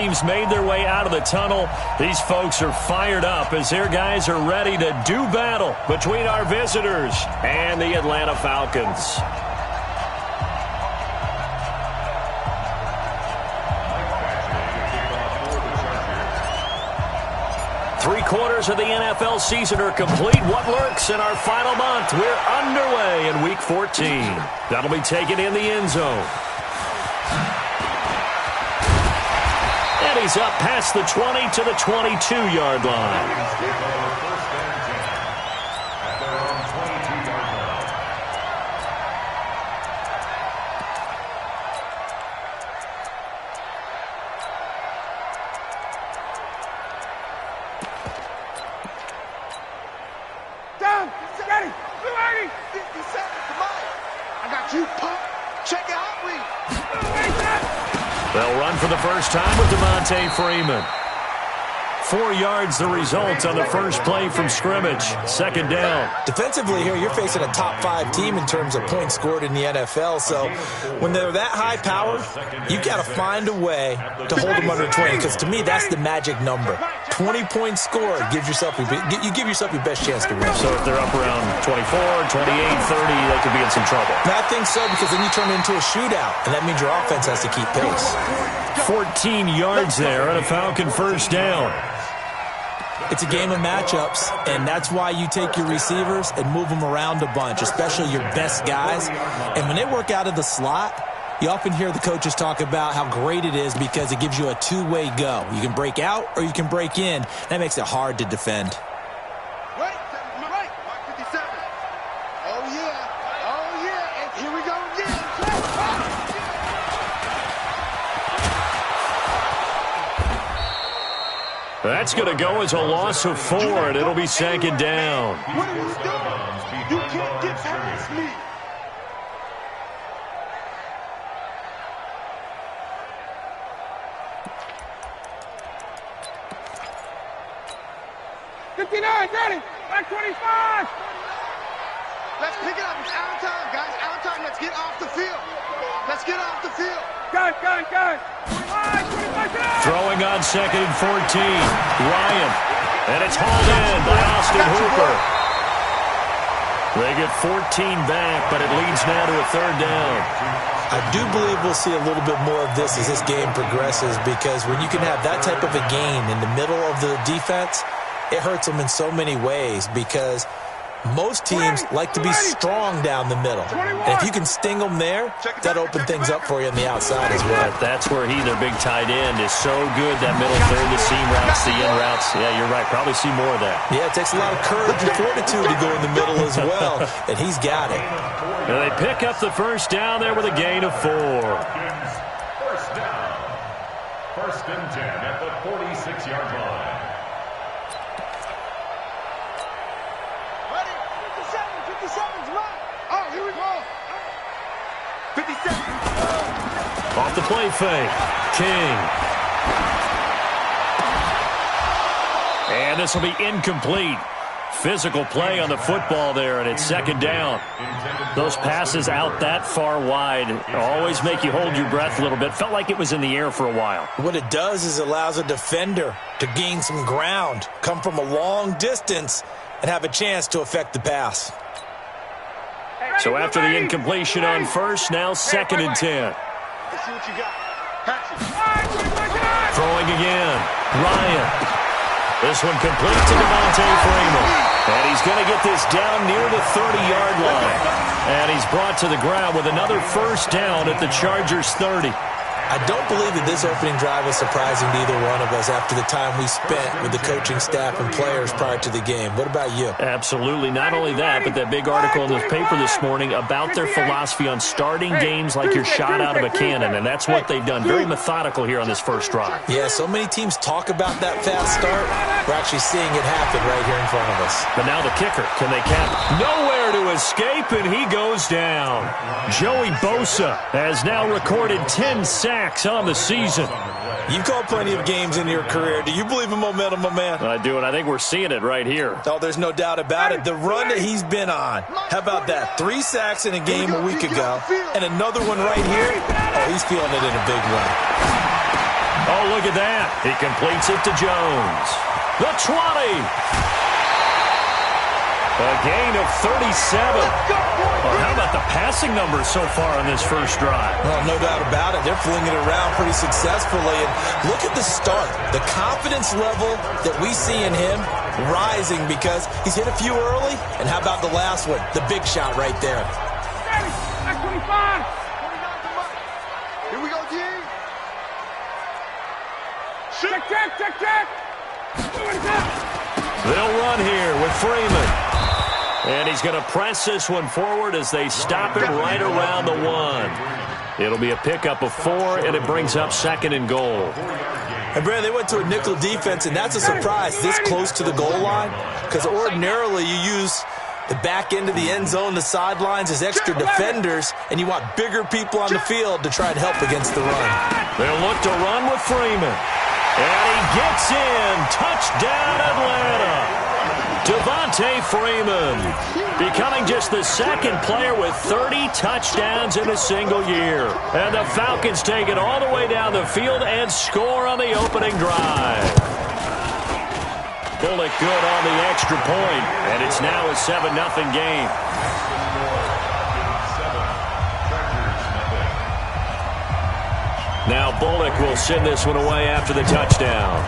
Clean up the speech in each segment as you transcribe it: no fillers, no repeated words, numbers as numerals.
Teams made their way out of the tunnel. These folks are fired up as their guys are ready to do battle between our visitors and the Atlanta Falcons. Three-quarters of the NFL season are complete. What lurks in our final month? We're underway in Week 14. That'll be taken in the end zone. And he's up past the 20 to the 22-yard line. They'll run for the first time with Devontae Freeman. 4 yards the result on the first play from scrimmage. Second down. Defensively here, you're facing a top-5 team in terms of points scored in the NFL. So when they're that high-powered, you've got to find a way to hold them under 20. Because to me, that's the magic number. 20 points scored gives yourself you give yourself your best chance to win. So if they're up around 24, 28, 30, they could be in some trouble. I think so, because then you turn it into a shootout, and that means your offense has to keep pace. 14 yards there and a Falcon first down. It's a game of matchups, and that's why you take your receivers and move them around a bunch, especially your best guys. And when they work out of the slot, you often hear the coaches talk about how great it is because it gives you a two-way go. You can break out or you can break in. That makes it hard to defend. Right, 57. Oh, yeah, and here we go again. That's going to go as a loss of 4, and it'll be second down. What are you doing? You can't get past me. Back 25. Let's pick it up. It's out of time, guys. Out of time. Let's get off the field. Let's get off the field. Gun. 25. Throwing on second and 14. Ryan. And it's hauled in by Austin Hooper. They get 14 back, but it leads now to a third down. I do believe we'll see a little bit more of this as this game progresses, because when you can have that type of a gain in the middle of the defense, it hurts them in so many ways, because most teams like to be strong down the middle. And if you can sting them there, that'll open things up for you on the outside as well. That's where their big tight end, is so good. That middle third, the seam routes, the in routes. Yeah, you're right. Probably see more of that. Yeah, it takes a lot of courage and fortitude to go in the middle as well. And he's got it. And they pick up the first down there with a gain of 4. First down. First and 10 at the 46-yard line. Oh, here we go. 57. Off the play fake. King. And this will be incomplete. Physical play on the football there, and it's second down. Those passes out that far wide always make you hold your breath a little bit. Felt like it was in the air for a while. What it does is allows a defender to gain some ground, come from a long distance, and have a chance to affect the pass. So after the incompletion on first, now second and 10. Let's see what you got. Throwing again. Ryan. This one complete to Devontae Freeman. And he's going to get this down near the 30-yard line. And he's brought to the ground with another first down at the Chargers' 30. I don't believe that this opening drive was surprising to either one of us after the time we spent with the coaching staff and players prior to the game. What about you? Absolutely. Not only that, but that big article in the paper this morning about their philosophy on starting games like you're shot out of a cannon, and that's what they've done. Very methodical here on this first drive. Yeah, so many teams talk about that fast start. We're actually seeing it happen right here in front of us. But now the kicker. Can they cap? Nowhere to escape, and he goes down. Joey Bosa has now recorded 10 sacks on the season. You've called plenty of games in your career. Do you believe in momentum, my man? I do, and I think we're seeing it right here. Oh, there's no doubt about it. The run that he's been on. How about that? 3 sacks in a game a week ago, and another one right here. Oh, he's feeling it in a big way. Oh, look at that. He completes it to Jones. The 20. A gain of 37. Well, how about the passing numbers so far on this first drive? Well, no doubt about it. They're flinging it around pretty successfully. And look at the start. The confidence level that we see in him rising because he's hit a few early. And how about the last one? The big shot right there. 25. Here we go, D. Check. They'll run here with Freeman. And he's going to press this one forward as they stop it right around the 1. It'll be a pickup of 4, and it brings up 2nd and goal. And, Brad, they went to a nickel defense, and that's a surprise this close to the goal line because ordinarily you use the back end of the end zone, the sidelines as extra defenders, and you want bigger people on the field to try and help against the run. They'll look to run with Freeman. And he gets in. Touchdown, Atlanta. Devontae Freeman becoming just the 2nd player with 30 touchdowns in a single year. And the Falcons take it all the way down the field and score on the opening drive. Bullock good on the extra point, and it's now a 7-0 game. Now Bullock will send this one away after the touchdown.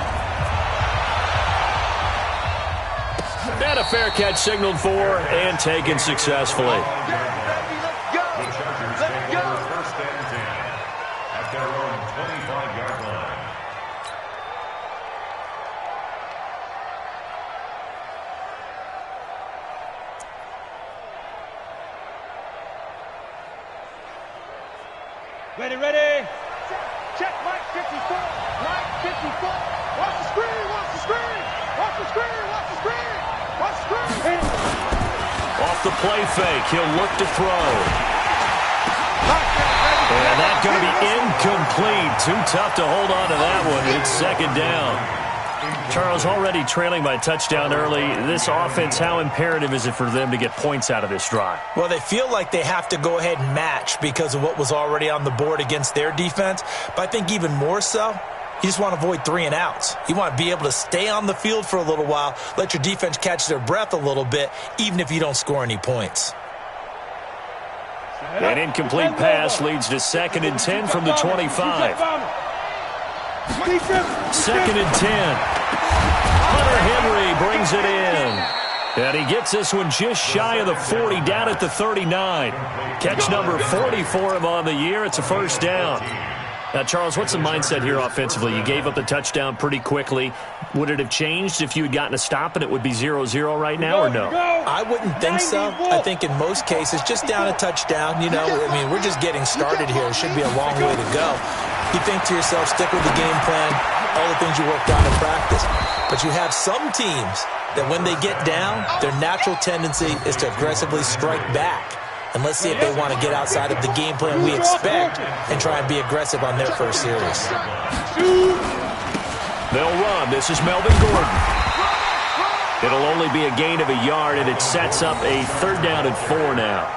And a fair catch signaled for and taken successfully. The Chargers take over 1st and 10 at their own 25-yard line. Ready. Check, Mike 54. Mike 54. Watch the screen. Off the play fake, he'll look to throw. And that's going to be incomplete. Too tough to hold on to that one. It's 2nd down. Charles, already trailing by a touchdown early. This offense, how imperative is it for them to get points out of this drive? Well, they feel like they have to go ahead and match because of what was already on the board against their defense. But I think even more so, you just want to avoid 3 and outs. You want to be able to stay on the field for a little while, let your defense catch their breath a little bit, even if you don't score any points. An incomplete pass leads to 2nd and 10 from the 25. 2nd and 10. Hunter Henry brings it in. And he gets this one just shy of the 40, down at the 39. Catch number 40 for him on the year. It's a 1st down. Now, Charles, what's the mindset here offensively? You gave up the touchdown pretty quickly. Would it have changed if you had gotten a stop and it would be 0-0 right now, or no? I wouldn't think so. I think in most cases, just down a touchdown, we're just getting started here. It should be a long way to go. You think to yourself, stick with the game plan, all the things you worked on in practice. But you have some teams that when they get down, their natural tendency is to aggressively strike back. And let's see if they want to get outside of the game plan we expect and try and be aggressive on their first series. They'll run. This is Melvin Gordon. It'll only be a gain of a yard, and it sets up a 3rd down and 4 now.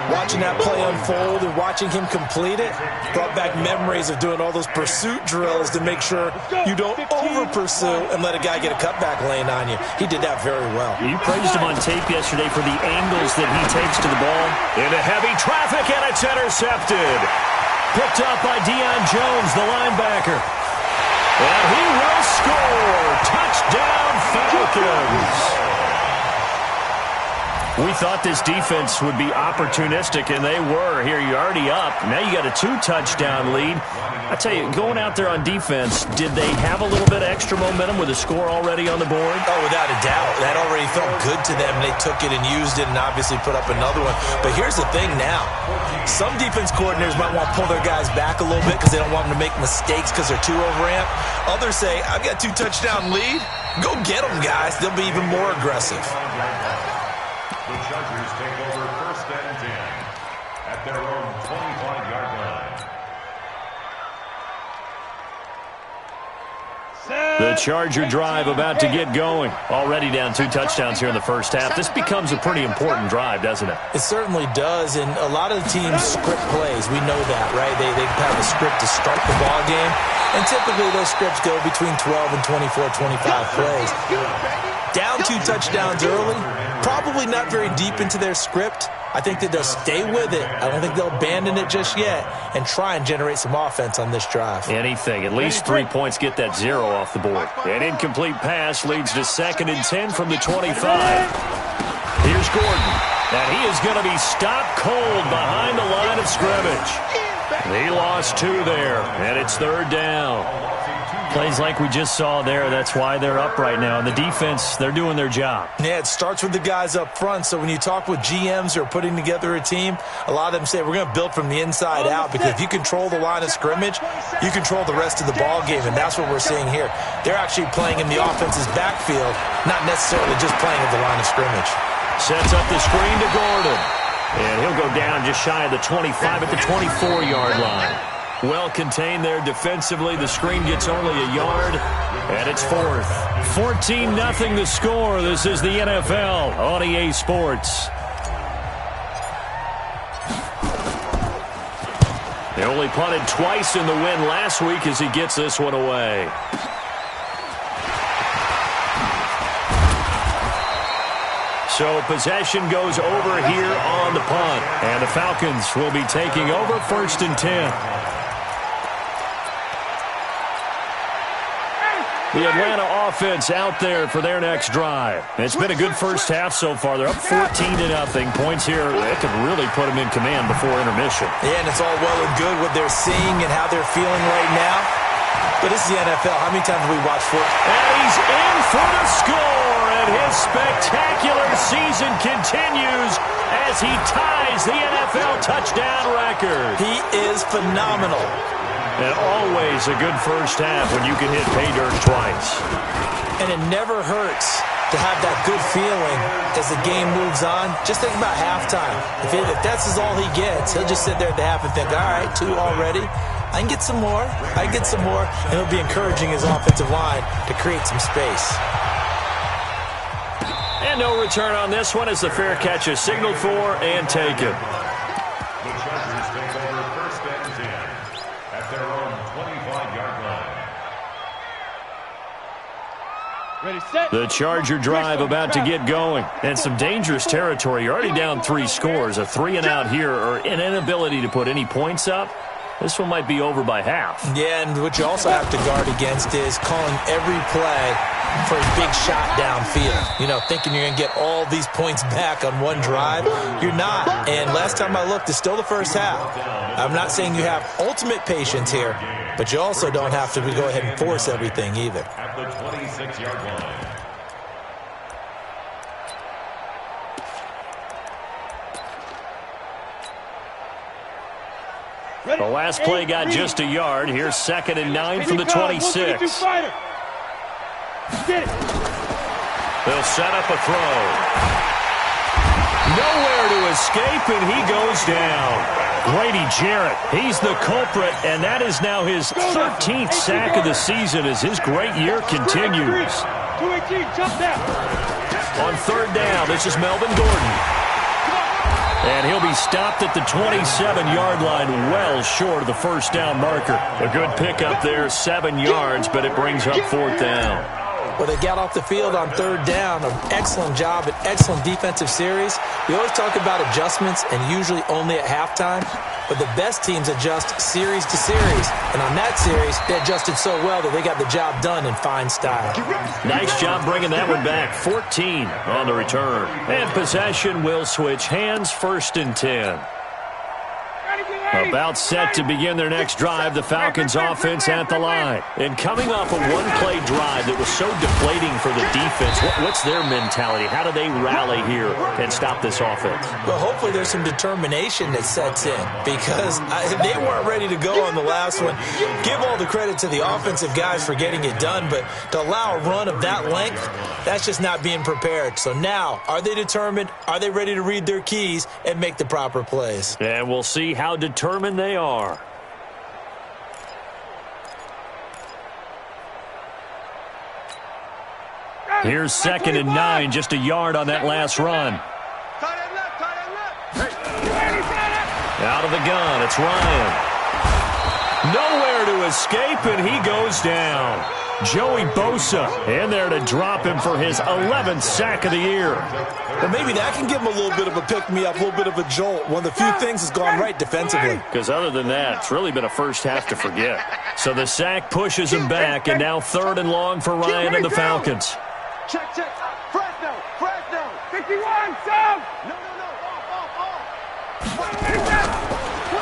Watching that play unfold and watching him complete it brought back memories of doing all those pursuit drills to make sure you don't over-pursue and let a guy get a cutback lane on you. He did that very well. You praised him on tape yesterday for the angles that he takes to the ball. Into heavy traffic, and it's intercepted. Picked up by Deion Jones, the linebacker. And he will score. Touchdown, Falcons. We thought this defense would be opportunistic, and they were. Here, you're already up. Now you got a 2-touchdown lead. I tell you, going out there on defense, did they have a little bit of extra momentum with a score already on the board? Oh, without a doubt. That already felt good to them. They took it and used it and obviously put up another one. But here's the thing now. Some defense coordinators might want to pull their guys back a little bit because they don't want them to make mistakes because they're too overamped. Others say, I've got 2-touchdown lead. Go get them, guys. They'll be even more aggressive. The Chargers take over 1st and 10 at their own 25-yard line. Set. The Charger drive about to get going. Already down 2 touchdowns here in the first half. This becomes a pretty important drive, doesn't it? It certainly does, and a lot of the teams script plays. We know that, right? They have a script to start the ball game, and typically those scripts go between 12 and 24, 25 plays. Down 2 touchdowns early, probably not very deep into their script. I think that they'll stay with it. I don't think they'll abandon it just yet and try and generate some offense on this drive. Anything. At least 3 points get that 0 off the board. An incomplete pass leads to 2nd and 10 from the 25. Here's Gordon. And he is going to be stopped cold behind the line of scrimmage. He lost 2 there, and it's 3rd down. Plays like we just saw there, that's why they're up right now. And the defense, they're doing their job. Yeah, it starts with the guys up front. So when you talk with GMs who are putting together a team, a lot of them say we're going to build from the inside out, because if you control the line of scrimmage, you control the rest of the ball game, and that's what we're seeing here. They're actually playing in the offense's backfield, not necessarily just playing at the line of scrimmage. Sets up the screen to Gordon. And he'll go down just shy of the 25 at the 24-yard line. Well contained there defensively. The screen gets only a yard, and it's 4th. 14-0 the score. This is the NFL on EA Sports. They only punted twice in the win last week as he gets this one away. So possession goes over here on the punt, and the Falcons will be taking over 1st and 10. The Atlanta offense out there for their next drive. It's been a good first half so far. They're up 14-0. Points here, that could really put them in command before intermission. Yeah, and it's all well and good what they're seeing and how they're feeling right now. But this is the NFL. How many times have we watched football? And he's in for the score, and his spectacular season continues as he ties the NFL touchdown record. He is phenomenal. And always a good first half when you can hit pay dirt twice. And it never hurts to have that good feeling as the game moves on. Just think about halftime. If that's all he gets, he'll just sit there at the half and think, all right, 2 already. I can get some more. I can get some more. And he'll be encouraging his offensive line to create some space. And no return on this one as the fair catch is signaled for and taken. The Chargers take over 1st and 10 at their own 25-yard line. The Charger drive about to get going. And some dangerous territory. You're already down 3 scores. A 3-and-out here, or an inability to put any points up. This one might be over by half. Yeah, and what you also have to guard against is calling every play for a big shot downfield. You know, thinking you're going to get all these points back on one drive. You're not. And last time I looked, it's still the first half. I'm not saying you have ultimate patience here, but you also don't have to go ahead and force everything either. At the 26-yard line. The last play got just a yard. Here's 2nd and 9 from the 26. They'll set up a throw. Nowhere to escape, and he goes down. Grady Jarrett, he's the culprit, and that is now his 13th sack of the season as his great year continues. On 3rd down, this is Melvin Gordon. And he'll be stopped at the 27-yard line, well short of the first down marker. A good pickup there, 7 yards, but it brings up 4th down. Well, they got off the field on 3rd down. An excellent job, an excellent defensive series. We always talk about adjustments, and usually only at halftime. But the best teams adjust series to series. And on that series, they adjusted so well that they got the job done in fine style. Nice job bringing that one back. 14 on the return. And possession will switch hands, 1st and 10. About set to begin their next drive, the Falcons offense at the line. And coming off a one-play drive that was so deflating for the defense, what's their mentality? How do they rally here and stop this offense? Well, hopefully there's some determination that sets in, because they weren't ready to go on the last one. Give all the credit to the offensive guys for getting it done, but to allow a run of that length, that's just not being prepared. So now, are they determined? Are they ready to read their keys and make the proper plays? And we'll see how determined they are. Here's 2nd and 9, just a yard on that last run. Out of the gun, it's Ryan. Nowhere to escape, and he goes down. Joey Bosa in there to drop him for his 11th sack of the year. Well, maybe that can give him a little bit of a pick-me-up, a little bit of a jolt. One of the few things has gone right defensively. Because other than that, it's really been a first half to forget. So the sack pushes him back, and now 3rd and long for Ryan and the Falcons. Check. Fresno. 51, sub. No. Off.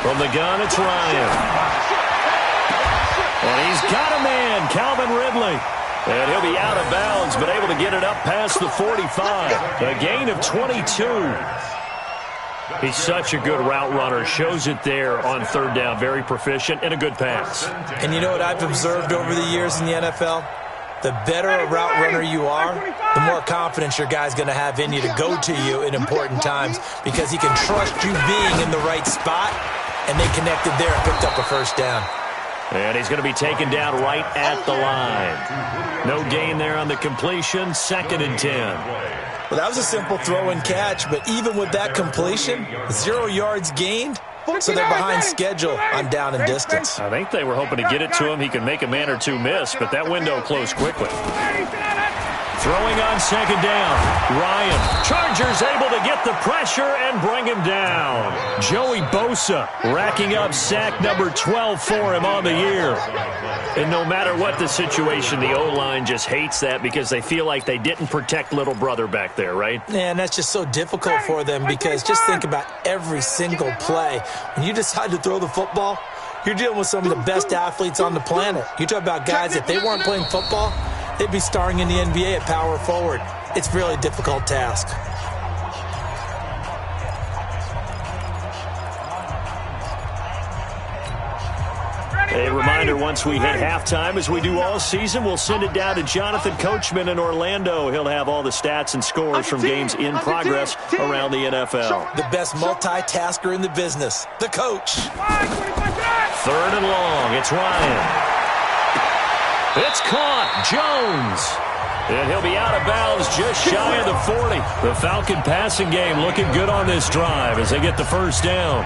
From the gun, it's Ryan. And he's got a man, Calvin Ridley. And he'll be out of bounds, but able to get it up past the 45. A gain of 22. He's such a good route runner. Shows it there on 3rd down. Very proficient and a good pass. And you know what I've observed over the years in the NFL? The better a route runner you are, the more confidence your guy's going to have in you to go to you in important times because he can trust you being in the right spot, and they connected there and picked up a 1st down. And he's going to be taken down right at the line. No gain there on the completion, 2nd and 10. Well, that was a simple throw and catch, but even with that completion, 0 yards gained, so they're behind schedule on down and distance. I think they were hoping to get it to him. He could make a man or two miss, but that window closed quickly. Throwing on 2nd down. Ryan. Chargers able to get the pressure and bring him down. Joey Bosa racking up sack number 12 for him on the year. And no matter what the situation, the O-line just hates that because they feel like they didn't protect little brother back there, right? Yeah, and that's just so difficult for them because just think about every single play. When you decide to throw the football, you're dealing with some of the best athletes on the planet. You talk about guys, if they weren't playing football, they'd be starring in the NBA at power forward. It's a really difficult task. A reminder, once we hit halftime, as we do all season, we'll send it down to Jonathan Coachman in Orlando. He'll have all the stats and scores from games in progress around the NFL. The best multitasker in the business, the coach. 3rd and long, it's Ryan. It's caught, Jones. And he'll be out of bounds just shy of the 40. The Falcon passing game looking good on this drive as they get the 1st down.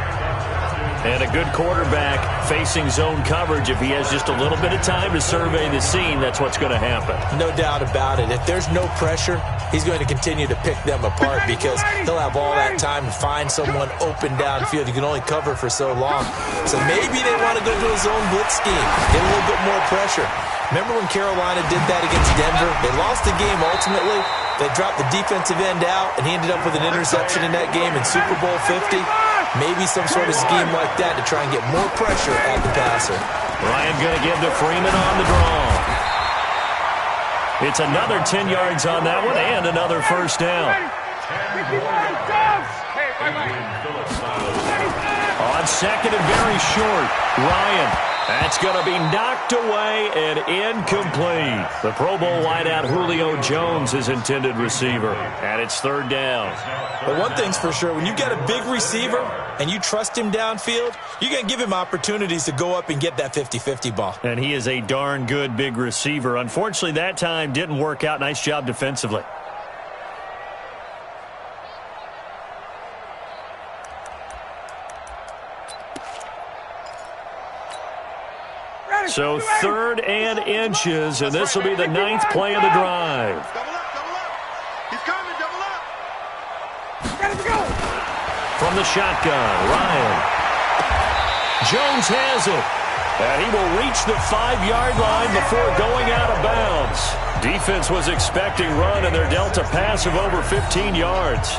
And a good quarterback facing zone coverage. If he has just a little bit of time to survey the scene, that's what's going to happen. No doubt about it. If there's no pressure, he's going to continue to pick them apart because he'll have all that time to find someone open downfield. You can only cover for so long. So maybe they want to go to a zone blitz scheme, get a little bit more pressure. Remember when Carolina did that against Denver? They lost the game ultimately. They dropped the defensive end out, and he ended up with an interception in that game in Super Bowl 50. Maybe some sort of scheme like that to try and get more pressure at the passer. Ryan going to give to Freeman on the draw. It's another 10 yards on that one and another 1st down. On 2nd and very short, Ryan. That's going to be knocked away and incomplete. The Pro Bowl wideout Julio Jones is intended receiver. And it's 3rd down. But one thing's for sure, when you get a big receiver and you trust him downfield, you're going to give him opportunities to go up and get that 50-50 ball. And he is a darn good big receiver. Unfortunately, that time didn't work out. Nice job defensively. So 3rd and inches, and this will be the 9th play of the drive. Double up. He's coming, double up. From the shotgun, Ryan. Jones has it. And he will reach the 5-yard line before going out of bounds. Defense was expecting run, and they're dealt a pass of over 15 yards.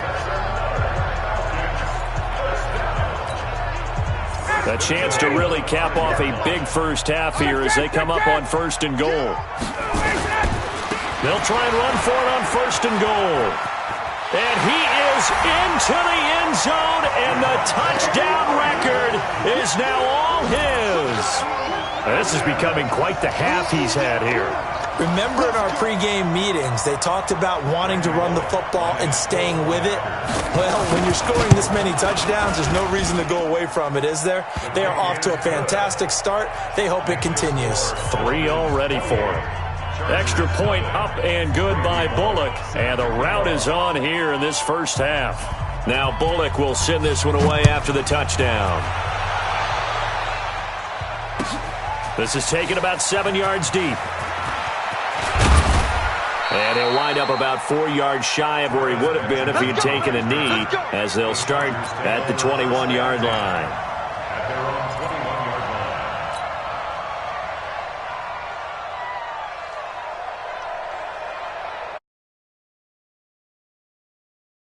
A chance to really cap off a big first half here as they come up on 1st and goal. They'll try and run for it on 1st and goal. And he is into the end zone, and the touchdown record is now all his. This is becoming quite the half he's had here. Remember in our pregame meetings, they talked about wanting to run the football and staying with it? Well, when you're scoring this many touchdowns, there's no reason to go away from it, is there? They are off to a fantastic start. They hope it continues. 3 already for him. Extra point up and good by Bullock. And the rout is on here in this first half. Now Bullock will send this one away after the touchdown. This is taken about 7 yards deep. And he'll wind up about 4 yards shy of where he would have been if he had taken a knee, as they'll start at the 21-yard line.